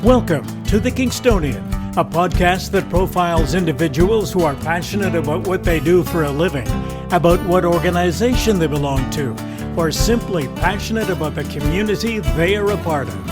Welcome to The Kingstonian, a podcast that profiles individuals who are passionate about what they do for a living, about what organization they belong to, or simply passionate about the community they are a part of.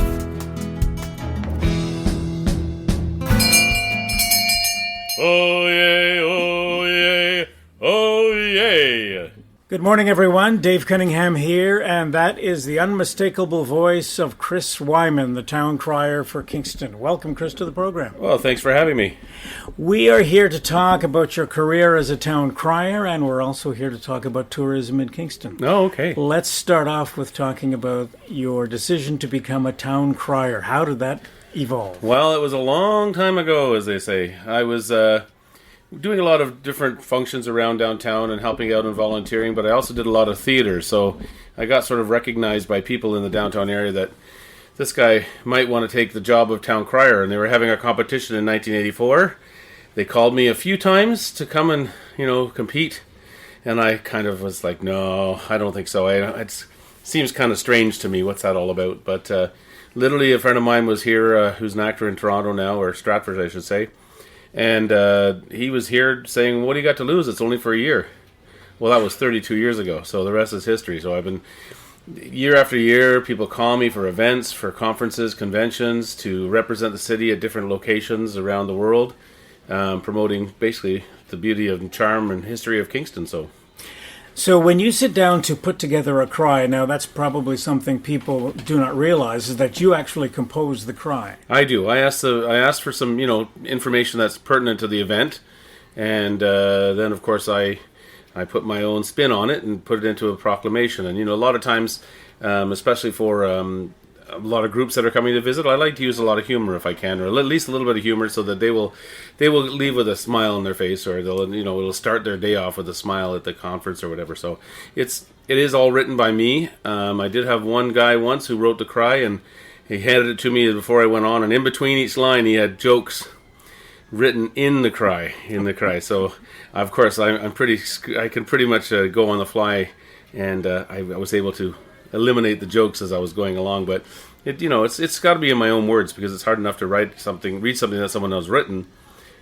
Oh yay, oh yay, oh yay. Good morning, everyone. Dave Cunningham here, and that is the unmistakable voice of Chris Whyman, the town crier for Kingston. Welcome, Chris, to the program. Well, thanks for having me. We are here to talk about your career as a town crier, and we're also here to talk about tourism in Kingston. Oh, okay. Let's start off with talking about your decision to become a town crier. How did that evolve? Well, it was a long time ago, as they say. I was doing a lot of different functions around downtown and helping out and volunteering, but I also did a lot of theater, so I got sort of recognized by people in the downtown area that this guy might want to take the job of town crier, and they were having a competition in 1984. They called me a few times to come and, compete, and I kind of was like, no, I don't think so. It seems kind of strange to me. What's that all about? But literally a friend of mine was here who's an actor in Toronto now, or Stratford, I should say. And he was here saying, what do you got to lose? It's only for a year. Well, that was 32 years ago, so the rest is history. So I've been, year after year, people call me for events, for conferences, conventions, to represent the city at different locations around the world, promoting basically the beauty and charm and history of Kingston. So when you sit down to put together a cry, now that's probably something people do not realize, is that you actually compose the cry. I do. I asked for some, information that's pertinent to the event, and then of course I put my own spin on it and put it into a proclamation. And a lot of times, especially for a lot of groups that are coming to visit, I like to use a lot of humor if I can, or at least a little bit of humor, so that they will leave with a smile on their face, or it'll start their day off with a smile at the conference or whatever. So it is all written by me. I did have one guy once who wrote the cry, and he handed it to me before I went on, and in between each line he had jokes written in the cry. So of course I can pretty much go on the fly, and I was able to eliminate the jokes as I was going along, but it's got to be in my own words, because it's hard enough to read something that someone else written,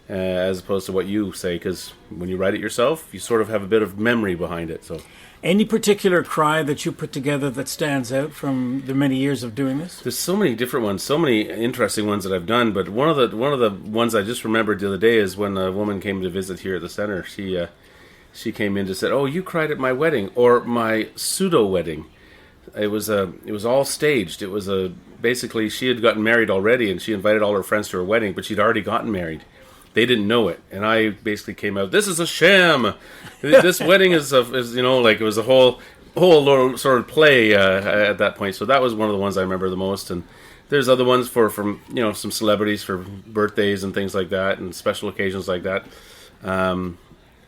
as opposed to what you say, because when you write it yourself, you sort of have a bit of memory behind it. So, any particular cry that you put together that stands out from the many years of doing this? There's so many different ones, so many interesting ones that I've done, but one of the ones I just remembered the other day is when a woman came to visit here at the center. She came in and said, "Oh, you cried at my wedding, or my pseudo wedding." It was all staged. It was basically, she had gotten married already, and she invited all her friends to her wedding, but she'd already gotten married. They didn't know it, and I basically came out, "This is a sham. This wedding is it was a whole little sort of play at that point." So that was one of the ones I remember the most. And there's other ones from some celebrities for birthdays and things like that, and special occasions like that.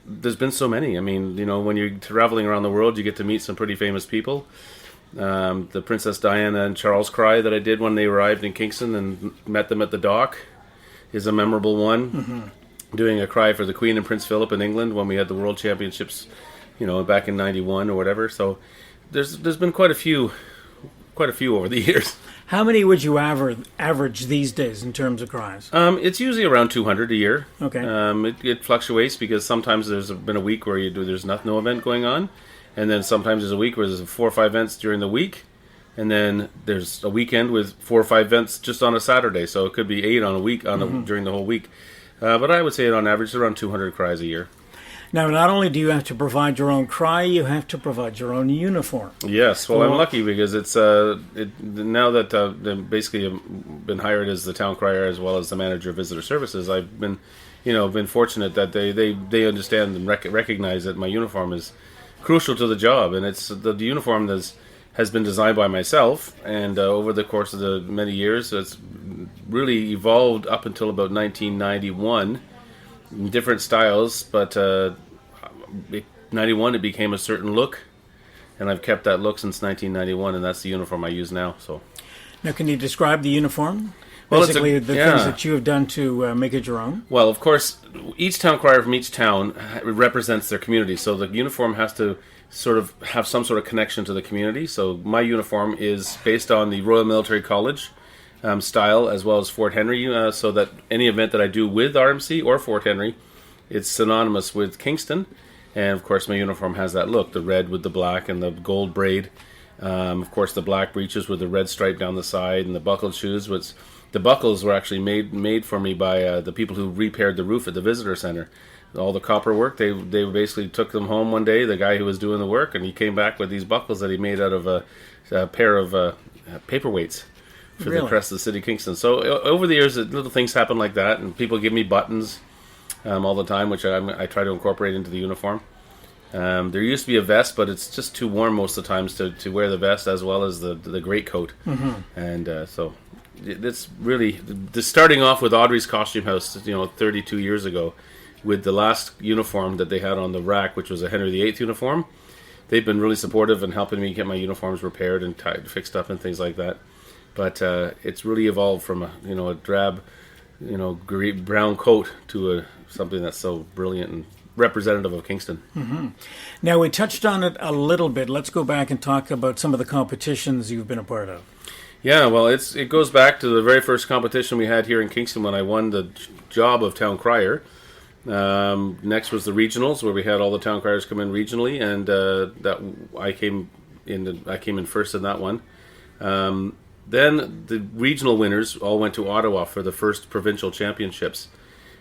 There's been so many. I mean, when you're traveling around the world, you get to meet some pretty famous people. The Princess Diana and Charles cry that I did when they arrived in Kingston and met them at the dock is a memorable one. Mm-hmm. Doing a cry for the Queen and Prince Philip in England when we had the World Championships, back in '91 or whatever. So there's been quite a few over the years. How many would you average these days in terms of cries? It's usually around 200 a year. Okay. It fluctuates, because sometimes there's been a week where there's no event going on. And then sometimes there's a week where there's 4 or 5 events during the week. And then there's a weekend with 4 or 5 events just on a Saturday. So it could be 8 on a week during the whole week. But I would say on average around 200 cries a year. Now, not only do you have to provide your own cry, you have to provide your own uniform. Yes. Well, I'm lucky, because it's now that I've basically been hired as the town crier as well as the manager of visitor services, I've been fortunate that they understand and recognize that my uniform is crucial to the job, and it's the uniform that has been designed by myself, and over the course of the many years, it's really evolved up until about 1991 in different styles, but 91 it became a certain look, and I've kept that look since 1991, and that's the uniform I use now. So now, can you describe the uniform? Well, basically, the things that you have done to make it your own? Well, of course, each town crier from each town represents their community, so the uniform has to sort of have some sort of connection to the community. So my uniform is based on the Royal Military College style, as well as Fort Henry, so that any event that I do with RMC or Fort Henry, it's synonymous with Kingston. And of course my uniform has that look, the red with the black and the gold braid. Of course the black breeches with the red stripe down the side, and the buckled shoes, which the buckles were actually made for me by the people who repaired the roof at the visitor center. All the copper work, they basically took them home one day, the guy who was doing the work, and he came back with these buckles that he made out of a pair of paperweights for the crest of the city of Kingston. So over the years, little things happen like that, and people give me buttons all the time, which I try to incorporate into the uniform. There used to be a vest, but it's just too warm most of the times to wear the vest as well as the greatcoat. And so it's really starting off with Audrey's Costume House, 32 years ago, with the last uniform that they had on the rack, which was a Henry VIII uniform. They've been really supportive in helping me get my uniforms repaired and fixed up and things like that. But it's really evolved from a drab, brown coat to something that's so brilliant and representative of Kingston. Now, we touched on it a little bit. Let's go back and talk about some of the competitions you've been a part of. Yeah, well, it goes back to the very first competition we had here in Kingston when I won the job of town crier. Next was the regionals, where we had all the town criers come in regionally, and that I came in first in that one. Then the regional winners all went to Ottawa for the first provincial championships.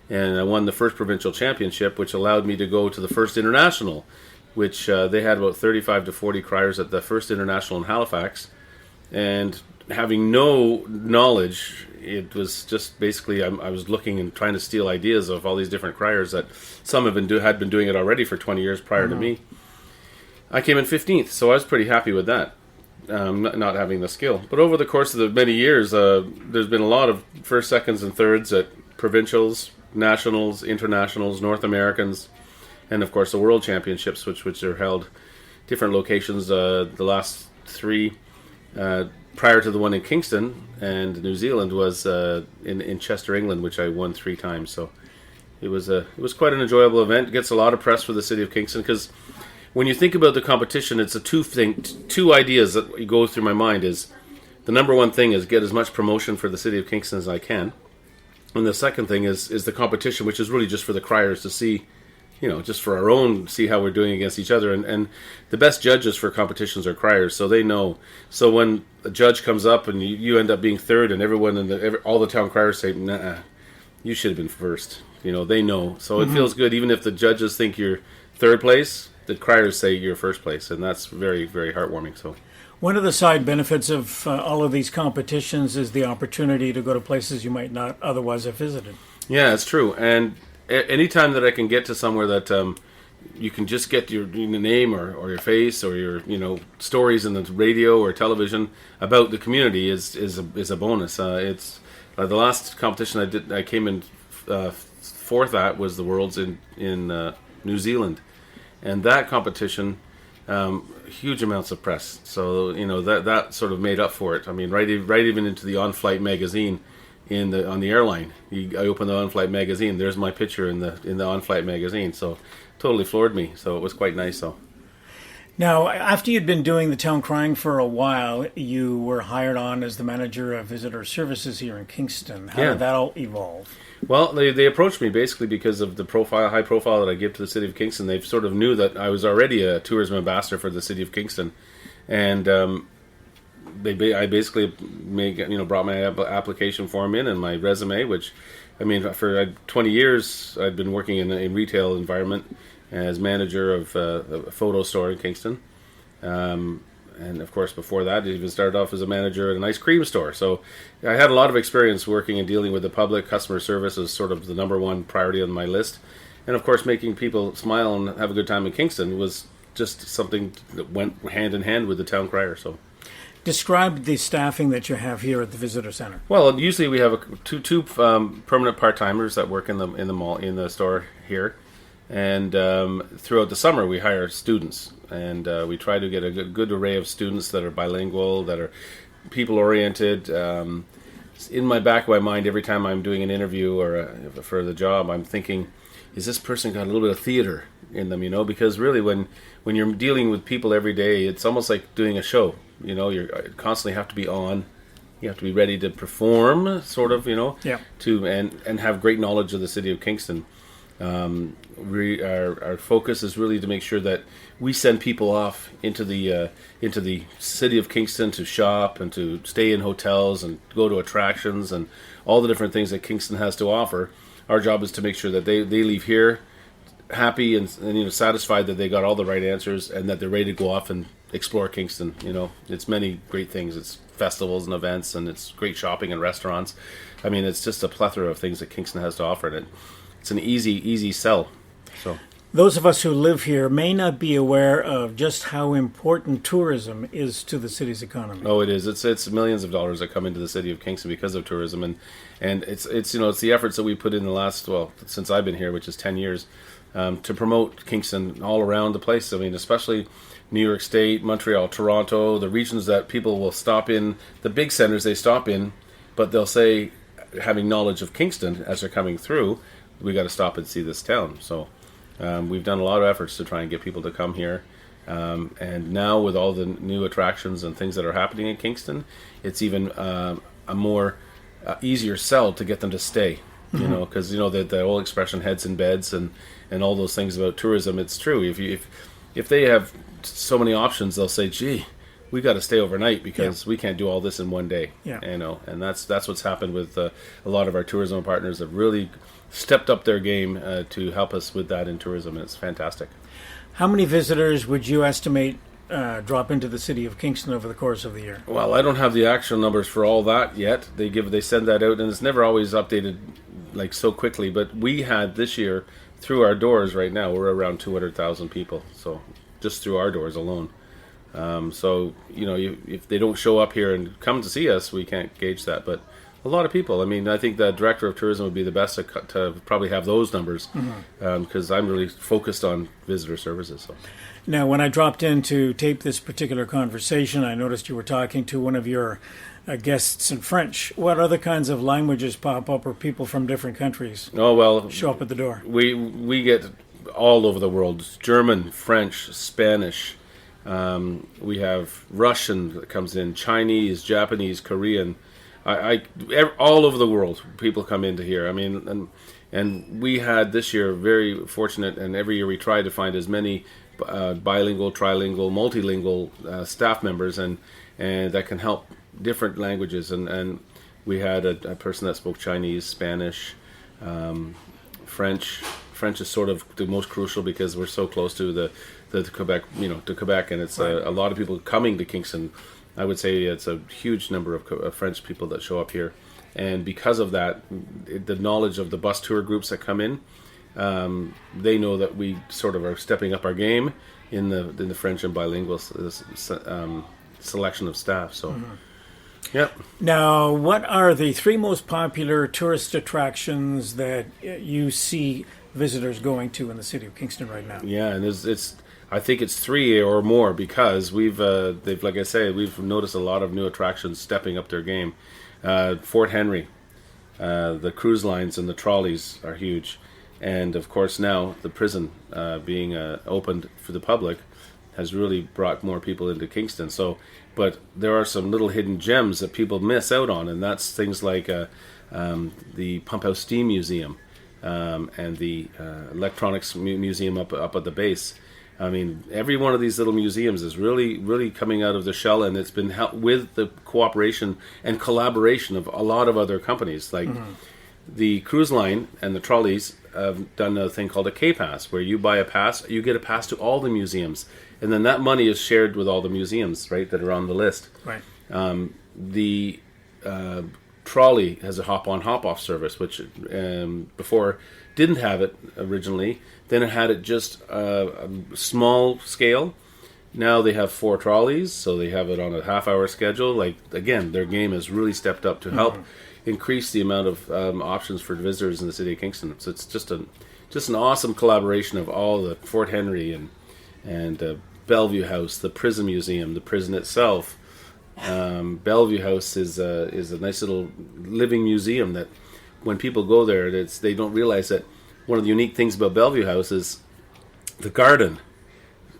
And I won the first provincial championship, which allowed me to go to the first international, which they had about 35 to 40 criers at the first international in Halifax. And having no knowledge, it was just basically I was looking and trying to steal ideas of all these different criers that some had been doing it already for 20 years prior to me. I came in 15th, so I was pretty happy with that. Not having the skill. But over the course of the many years, there's been a lot of first, seconds, and thirds at provincials, nationals, internationals, North Americans, and of course the World Championships, which are held different locations. The last three, prior to the one in Kingston and New Zealand, was in Chester, England, which I won 3 times. So it was quite an enjoyable event. It gets a lot of press for the city of Kingston, because when you think about the competition, it's two ideas that go through my mind. Is the number one thing is get as much promotion for the city of Kingston as I can, and the second thing is the competition, which is really just for the criers to see, just for our own, see how we're doing against each other. And the best judges for competitions are criers, so they know. So when a judge comes up and you end up being third, and all the town criers say, "Nah, you should have been first," they know. So it feels good, even if the judges think you're third place. The criers say you're first place, and that's very, very heartwarming. So, one of the side benefits of all of these competitions is the opportunity to go to places you might not otherwise have visited. Yeah, it's true. And anytime that I can get to somewhere that you can just get your name or your face or your stories in the radio or television about the community is a bonus. It's the last competition I came in fourth at was the Worlds in New Zealand. And that competition, huge amounts of press. So that sort of made up for it. I mean, right even into the on-flight magazine on the airline. I opened the on-flight magazine. There's my picture in the on-flight magazine. So totally floored me. So it was quite nice. So now, after you'd been doing the town crying for a while, you were hired on as the manager of visitor services here in Kingston. How did that all evolve? Well, they approached me basically because of the high profile that I give to the city of Kingston. They sort of knew that I was already a tourism ambassador for the city of Kingston, and I basically brought my application form in and my resume, which, I mean, for 20 years I'd been working in a retail environment as manager of a photo store in Kingston. And of course, before that, I even started off as a manager at an ice cream store. So I had a lot of experience working and dealing with the public. Customer service is sort of the number one priority on my list. And of course, making people smile and have a good time in Kingston was just something that went hand in hand with the town crier. So, describe the staffing that you have here at the visitor center. Well, usually we have two permanent part-timers that work in the store here. And throughout the summer, we hire students, and we try to get a good array of students that are bilingual, that are people-oriented. In my back of my mind, every time I'm doing an interview or for the job, I'm thinking, is this person got a little bit of theater in them? Because really, when you're dealing with people every day, it's almost like doing a show. You constantly have to be on, You have to be ready to perform, sort of, Yeah. and have great knowledge of the city of Kingston. Our focus is really to make sure that we send people off into the city of Kingston to shop and to stay in hotels and go to attractions and all the different things that Kingston has to offer. Our job is to make sure that they leave here happy and satisfied that they got all the right answers and that they're ready to go off and explore Kingston. It's many great things. It's festivals and events, and it's great shopping and restaurants. I mean, it's just a plethora of things that Kingston has to offer, and it's an easy sell. So Those of us who live here may not be aware of just how important tourism is to the city's economy. Oh, it is. It's millions of dollars that come into the city of Kingston because of tourism, and it's the efforts that we put in the last, since I've been here, which is 10 years, to promote Kingston all around the place. I mean, especially New York State, Montreal, Toronto, the regions that people will stop in, the big centers they stop in, but they'll say, having knowledge of Kingston as they're coming through, we got to stop and see this town. So we've done a lot of efforts to try and get people to come here. And now with all the new attractions and things that are happening in Kingston, it's even a more easier sell to get them to stay. Mm-hmm. Because the old expression "heads in beds" and all those things about tourism. It's true. If they have so many options, they'll say, "Gee, we got to stay overnight because we can't do all this in one day." Yeah. And that's what's happened with a lot of our tourism partners have really stepped up their game to help us with that in tourism. And it's fantastic. How many visitors would you estimate drop into the city of Kingston over the course of the year? Well, I don't have the actual numbers for all that yet. They send that out, and it's never always updated like so quickly. But we had this year, through our doors right now, we're around 200,000 people. So just through our doors alone. So if they don't show up here and come to see us, we can't gauge that. But a lot of people. I mean, I think the director of tourism would be the best to probably have those numbers, because I'm really focused on visitor services. So. Now, when I dropped in to tape this particular conversation, I noticed you were talking to one of your guests in French. What other kinds of languages pop up, or people from different countries show up at the door? We get all over the world: German, French, Spanish. We have Russian that comes in, Chinese, Japanese, Korean. All over the world, people come into here. I mean, and we had this year very fortunate, and every year we try to find as many bilingual, trilingual, multilingual staff members, and that can help different languages. And we had a person that spoke Chinese, Spanish, French. French is sort of the most crucial because we're so close to the Quebec, to Quebec, and it's a lot of people coming to Kingston. I would say it's a huge number of French people that show up here, and because of that, the knowledge of the bus tour groups that come in, they know that we sort of are stepping up our game in the French and bilingual selection of staff. So, Yep. Now, what are the three most popular tourist attractions that you see visitors going to in the city of Kingston right now? Yeah, and I think it's three or more because they've like I say, we've noticed a lot of new attractions stepping up their game. Fort Henry, the cruise lines and the trolleys are huge, and of course now the prison being opened for the public has really brought more people into Kingston. So, but there are some little hidden gems that people miss out on, and that's things like the Pump House Steam Museum and the Electronics Museum up at the base. I mean, every one of these little museums is really, really coming out of the shell, and it's been with the cooperation and collaboration of a lot of other companies. Like the cruise line and the trolleys have done a thing called a K-Pass, where you buy a pass, you get a pass to all the museums, and then that money is shared with all the museums, right, that are on the list. Right. The trolley has a hop-on, hop-off service, which before didn't have it originally. Then it had it just a small scale. Now they have 4 trolleys, so they have it on a half-hour schedule. Like, again, their game has really stepped up to help increase the amount of options for visitors in the city of Kingston. So it's just an awesome collaboration of all the Fort Henry and Bellevue House, the Prison Museum, the prison itself. Bellevue House is a nice little living museum that when people go there, they don't realize that one of the unique things about Bellevue House is the garden.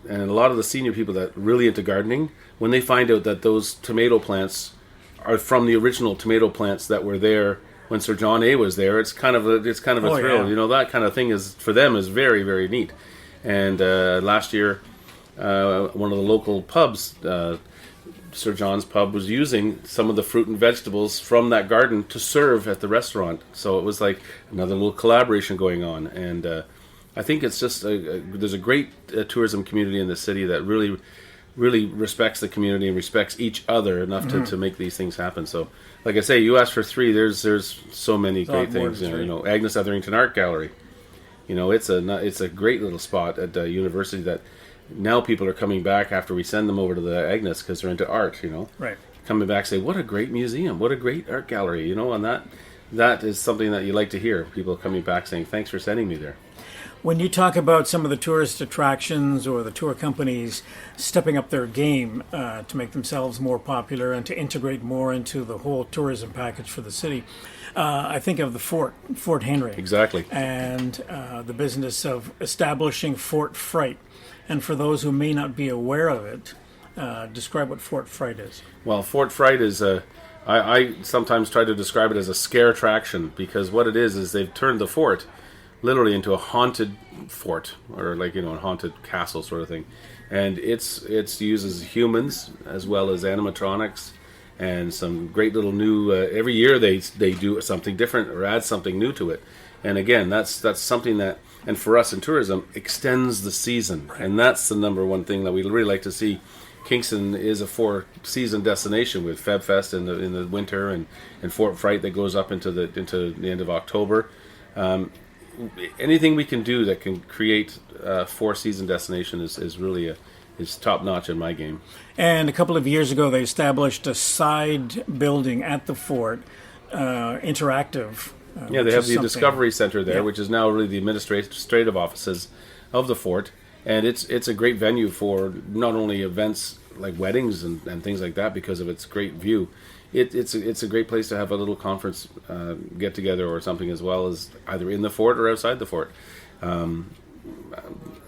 And a lot of the senior people that are really into gardening, when they find out that those tomato plants are from the original tomato plants that were there when Sir John A. was there. It's kind of a thrill. Yeah. You know, that kind of thing is for them is very, very neat. And last year, one of the local pubs, Sir John's Pub, was using some of the fruit and vegetables from that garden to serve at the restaurant. So it was like another little collaboration going on. And I think it's just there's a great tourism community in the city that really, really respects the community and respects each other enough to make these things happen. So, like I say, you asked for 3. There's so many great things. You know, Agnes Etherington Art Gallery. You know, it's a great little spot at the university that now people are coming back after we send them over to the Agnes because they're into art. You know, Right. coming back say, what a great museum, what a great art gallery. You know, and that is something that you like to hear. People coming back saying, thanks for sending me there. When you talk about some of the tourist attractions or the tour companies stepping up their game to make themselves more popular and to integrate more into the whole tourism package for the city, I think of the Fort Henry. Exactly. And the business of establishing Fort Fright. And for those who may not be aware of it, describe what Fort Fright is. Well, Fort Fright is I sometimes try to describe it as a scare attraction, because what it is they've turned the fort literally into a haunted fort, or like, you know, a haunted castle sort of thing. And it uses humans as well as animatronics and some great little new every year they do something different or add something new to it. And again, that's something that, and for us in tourism, extends the season. And that's the number one thing that we really like to see. Kingston is a 4-season destination with FebFest in the winter and Fort Fright that goes up into the end of October. Anything we can do that can create a 4-season destination is really is top notch in my game. And a couple of years ago, they established a side building at the fort, interactive. Yeah, they have the Discovery Center there, Yeah. which is now really the administrative offices of the fort. And it's a great venue for not only events like weddings and things like that because of its great view. It's a great place to have a little conference get together or something, as well as either in the fort or outside the fort.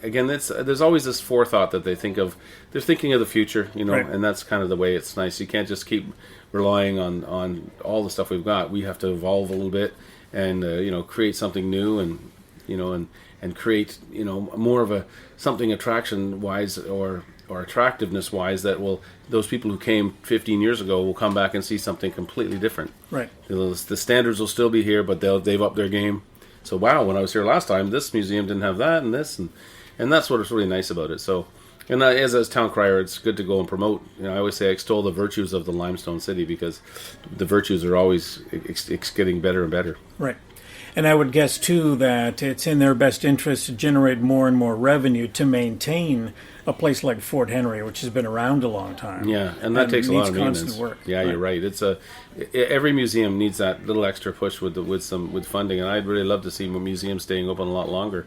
Again, there's always this forethought that they're thinking of the future, you know, Right. and that's kind of the way it's nice. You can't just keep relying on all the stuff we've got. We have to evolve a little bit and you know, create something new, and you know, and create, you know, more of a something attraction wise or attractiveness wise that will, those people who came 15 years ago will come back and see something completely different. Right. You know, the standards will still be here, but they've upped their game. So wow, when I was here last time, this museum didn't have that and this, and that's what is really nice about it. So, and as town crier, it's good to go and promote. You know, I always say extol the virtues of the limestone city, because the virtues are always getting better and better. Right. And I would guess, too, that it's in their best interest to generate more and more revenue to maintain a place like Fort Henry, which has been around a long time. Yeah, and that takes a lot of needs maintenance. constant work. Yeah, Right. you're right. It's every museum needs that little extra push with funding, and I'd really love to see museums staying open a lot longer.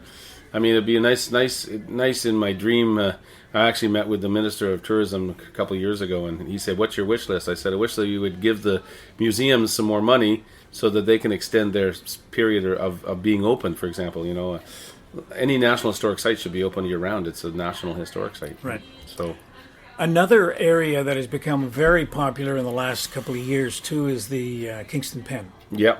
I mean, it'd be a nice in my dream. I actually met with the Minister of Tourism a couple of years ago, and he said, "What's your wish list?" I said, "I wish that you would give the museums some more money so that they can extend their period of being open." For example, you know, any National Historic Site should be open year-round. It's a National Historic Site. Right. So, Another area that has become very popular in the last couple of years, too, is the Kingston Pen. yeah.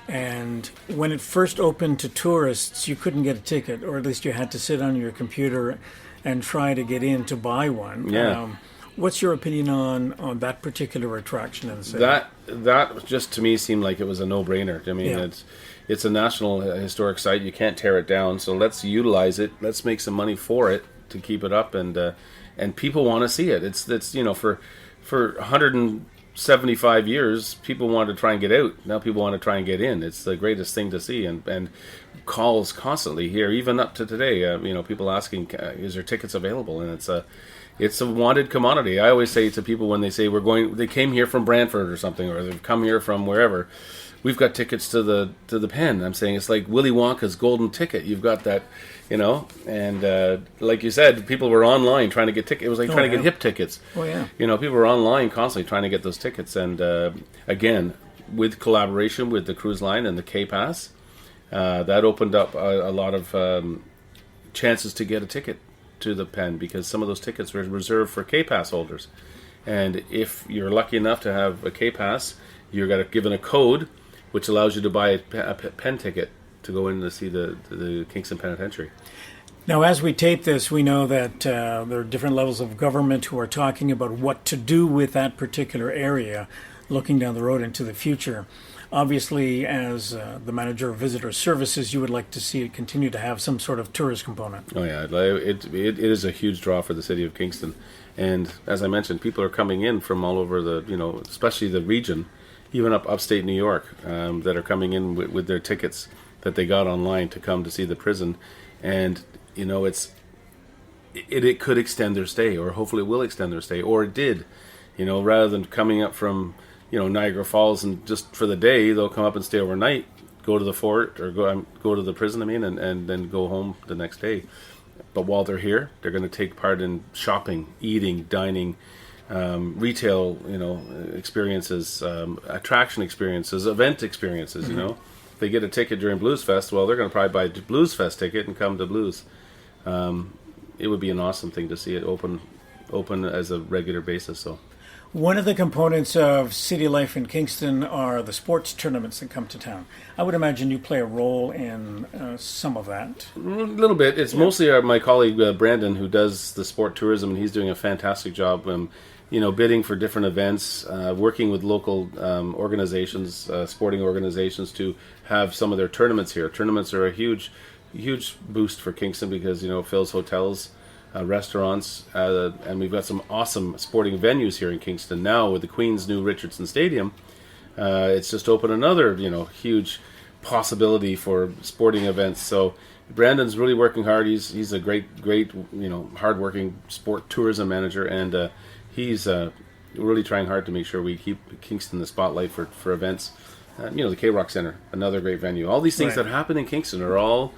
And when it first opened to tourists, you couldn't get a ticket, or at least you had to sit on your computer and try to get in to buy one. Yeah. What's your opinion on that particular attraction in the city? That just to me seemed like it was a no-brainer. I mean, Yeah. it's a National Historic Site. You can't tear it down, so let's utilize it. Let's make some money for it to keep it up, and people want to see it. It's you know, for 175 years, people wanted to try and get out. Now people want to try and get in. It's the greatest thing to see, and calls constantly here, even up to today. You know, people asking, "Is there tickets available?" And it's a wanted commodity. I always say to people when they say they came here from Brantford or something, or they've come here from wherever, we've got tickets to the Pen. I'm saying it's like Willy Wonka's golden ticket. You've got that, you know, and like you said, people were online trying to get tickets. It was like trying to get hip tickets. Oh, yeah. You know, people were online constantly trying to get those tickets. And again, with collaboration with the cruise line and the K-Pass, that opened up a lot of chances to get a ticket to the Pen, because some of those tickets were reserved for K-Pass holders. And if you're lucky enough to have a K-Pass, you're given a code which allows you to buy a pen ticket to go in to see the Kingston Penitentiary. Now, as we tape this, we know that there are different levels of government who are talking about what to do with that particular area, looking down the road into the future. Obviously, as the manager of visitor services, you would like to see it continue to have some sort of tourist component. Oh yeah, it is a huge draw for the city of Kingston, and as I mentioned, people are coming in from all over especially the region, even upstate New York, that are coming in with their tickets that they got online to come to see the prison, and it could extend their stay, or hopefully it will extend their stay, or it did, rather than coming up from Niagara Falls and just for the day, they'll come up and stay overnight, go to the fort or go to the prison, and then go home the next day. But while they're here, they're going to take part in shopping, eating, dining, retail, experiences, attraction experiences, event experiences. If they get a ticket during Blues Fest, well, they're going to probably buy a Blues Fest ticket and come to Blues. It would be an awesome thing to see it open as a regular basis. So. One of the components of city life in Kingston are the sports tournaments that come to town. I would imagine you play a role in some of that. A little bit. It's mostly my colleague Brandon who does the sport tourism, and he's doing a fantastic job. Bidding for different events, working with local organizations, sporting organizations to have some of their tournaments here. Tournaments are a huge boost for Kingston because it fills hotels. Restaurants, and we've got some awesome sporting venues here in Kingston now with the Queen's new Richardson Stadium. It's just opened another, huge possibility for sporting events. So Brandon's really working hard. He's a great, hardworking sport tourism manager, and he's really trying hard to make sure we keep Kingston in the spotlight for events. The K-Rock Center, another great venue. All these things that happen in Kingston are all...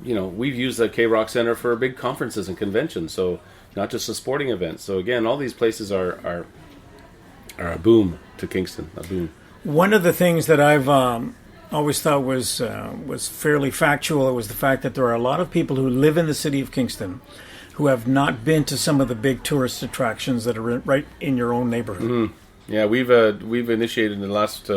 we've used the K-Rock Center for big conferences and conventions, so not just a sporting event. So again, all these places are a boom to Kingston, a boom. One of the things that I've always thought was fairly factual was the fact that there are a lot of people who live in the city of Kingston who have not been to some of the big tourist attractions that are right in your own neighborhood. Mm-hmm. Yeah, we've initiated in the last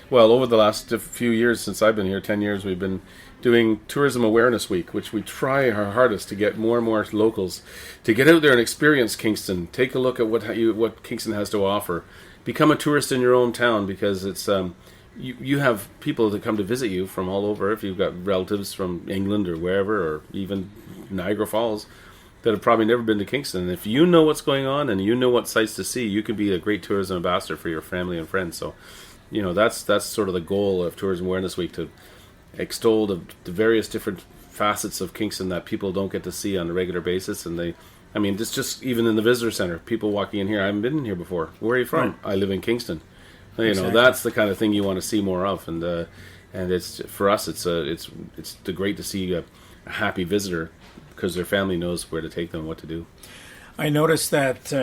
over the last few years since I've been here, 10 years, we've been doing Tourism Awareness Week, which we try our hardest to get more and more locals to get out there and experience Kingston. Take a look at what Kingston has to offer. Become a tourist in your own town, because it's you have people that come to visit you from all over. If you've got relatives from England or wherever, or even Niagara Falls, that have probably never been to Kingston. And if you know what's going on and you know what sights to see, you can be a great tourism ambassador for your family and friends. So, that's sort of the goal of Tourism Awareness Week, to extol the various different facets of Kingston that people don't get to see on a regular basis. And it's just even in the visitor center, people walking in here, I haven't been in here before. Where are you from? Right. I live in Kingston. Exactly. That's the kind of thing you want to see more of. And it's, for us, it's great to see a happy visitor, because their family knows where to take them and what to do. I noticed that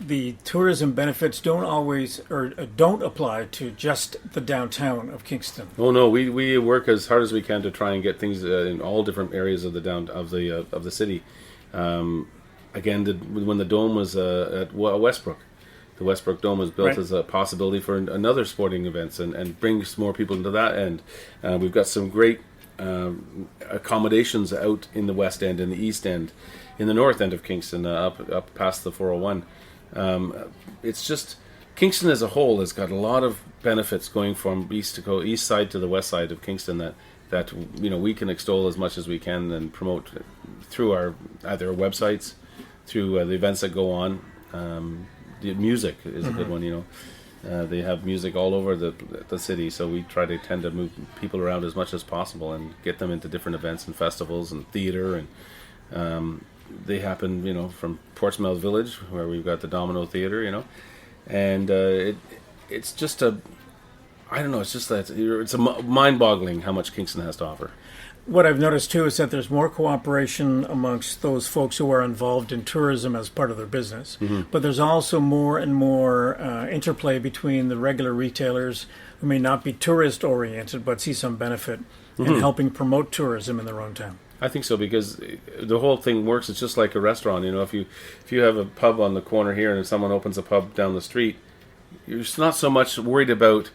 the tourism benefits don't always, or don't apply to just the downtown of Kingston. Oh no, we work as hard as we can to try and get things in all different areas of the city. Again, when the dome was at Westbrook, the Westbrook Dome was built as a possibility for another sporting events, and brings more people into that end. We've got some great accommodations out in the West End, in the East End, in the North End of Kingston, up past the 401. It's just, Kingston as a whole has got a lot of benefits going from east side to the west side of Kingston that we can extol as much as we can and promote through our either our websites, through the events that go on. The music is a good one. They have music all over the city, so we tend to move people around as much as possible and get them into different events and festivals and theater, and they happen, from Portsmouth Village, where we've got the Domino Theater, and it's just it's mind-boggling how much Kingston has to offer. What I've noticed too is that there's more cooperation amongst those folks who are involved in tourism as part of their business, but there's also more and more interplay between the regular retailers who may not be tourist-oriented but see some benefit in helping promote tourism in their own town. I think so, because the whole thing works. It's just like a restaurant. If you have a pub on the corner here and someone opens a pub down the street, you're not so much worried about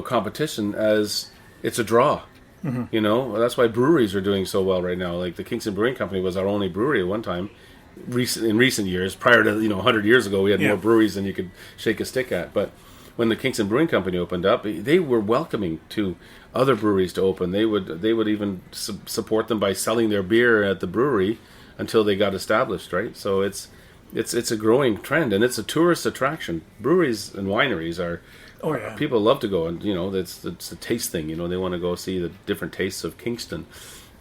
competition as it's a draw. Mm-hmm. That's why breweries are doing so well right now. Like the Kingston Brewing Company was our only brewery at one time. In recent years, prior to 100 years ago, we had more breweries than you could shake a stick at. But when the Kingston Brewing Company opened up, they were welcoming to other breweries to open. They would even support them by selling their beer at the brewery until they got established. Right, so it's a growing trend, and it's a tourist attraction. Breweries and wineries are. Oh, yeah. People love to go, and it's a taste thing. They want to go see the different tastes of Kingston,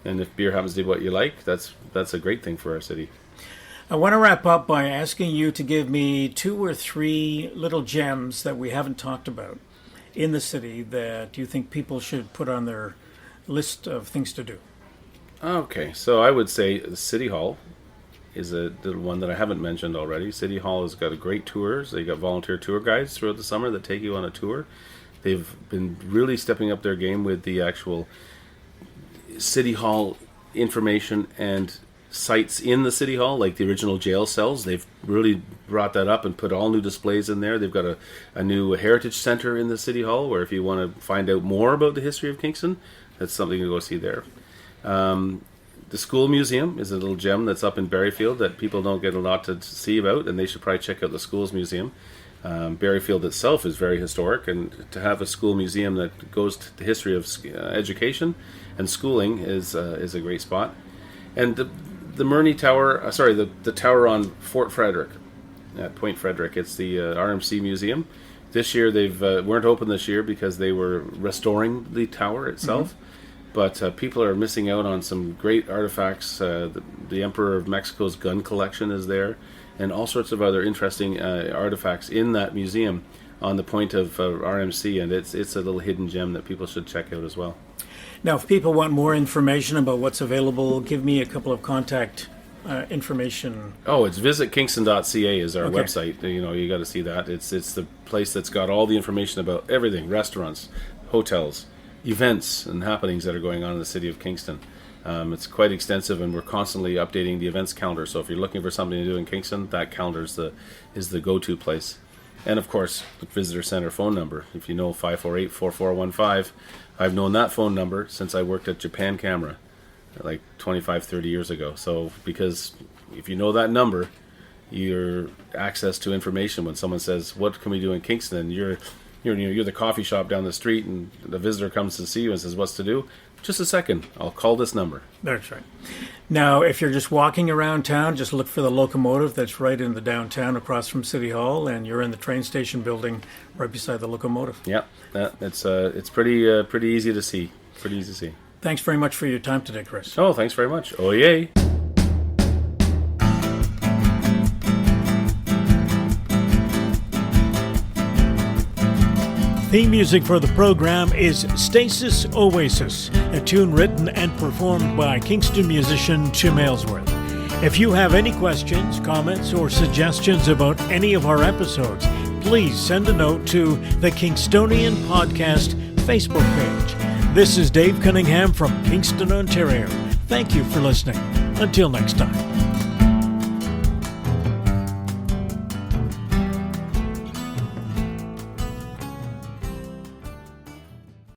and if beer happens to be what you like, that's a great thing for our city. I want to wrap up by asking you to give me 2 or 3 little gems that we haven't talked about in the city that you think people should put on their list of things to do. Okay, so I would say the City Hall is the one that I haven't mentioned already. City Hall has got great tours. They got volunteer tour guides throughout the summer that take you on a tour. They've been really stepping up their game with the actual City Hall information and sites in the City Hall, like the original jail cells. They've really brought that up and put all new displays in there. They've got a new heritage center in the City Hall where if you want to find out more about the history of Kingston, that's something to go see there. The School Museum is a little gem that's up in Berryfield that people don't get a lot to see about, and they should probably check out the Schools Museum. Berryfield itself is very historic, and to have a school museum that goes to the history of education and schooling is a great spot. And the Murney Tower, the tower on Fort Frederick, at Point Frederick, it's the RMC Museum. This year they weren't open this year because they were restoring the tower itself. Mm-hmm. But people are missing out on some great artifacts. The Emperor of Mexico's gun collection is there, and all sorts of other interesting artifacts in that museum on the point of RMC, and it's a little hidden gem that people should check out as well. Now, if people want more information about what's available, give me a couple of contact information. Oh, it's visitkingston.ca is our website. You got to see that. It's the place that's got all the information about everything: restaurants, hotels, events and happenings that are going on in the city of Kingston. It's quite extensive, and we're constantly updating the events calendar. So if you're looking for something to do in Kingston, that calendar is the go-to place. And of course, the visitor center phone number. If you know 548-4415, I've known that phone number since I worked at Japan Camera, like 25, 30 years ago. So because if you know that number, your access to information when someone says, "What can we do in Kingston?" You're the coffee shop down the street, and the visitor comes to see you and says, "What's to do?" Just a second, I'll call this number. That's right. Now, if you're just walking around town, just look for the locomotive that's right in the downtown across from City Hall, and you're in the train station building right beside the locomotive. Yeah, it's pretty easy to see. Pretty easy to see. Thanks very much for your time today, Chris. Oh, thanks very much. Oh, yay. Theme music for the program is Stasis Oasis, a tune written and performed by Kingston musician Tim Aylesworth. If you have any questions, comments, or suggestions about any of our episodes, please send a note to the Kingstonian Podcast Facebook page. This is Dave Cunningham from Kingston, Ontario. Thank you for listening. Until next time.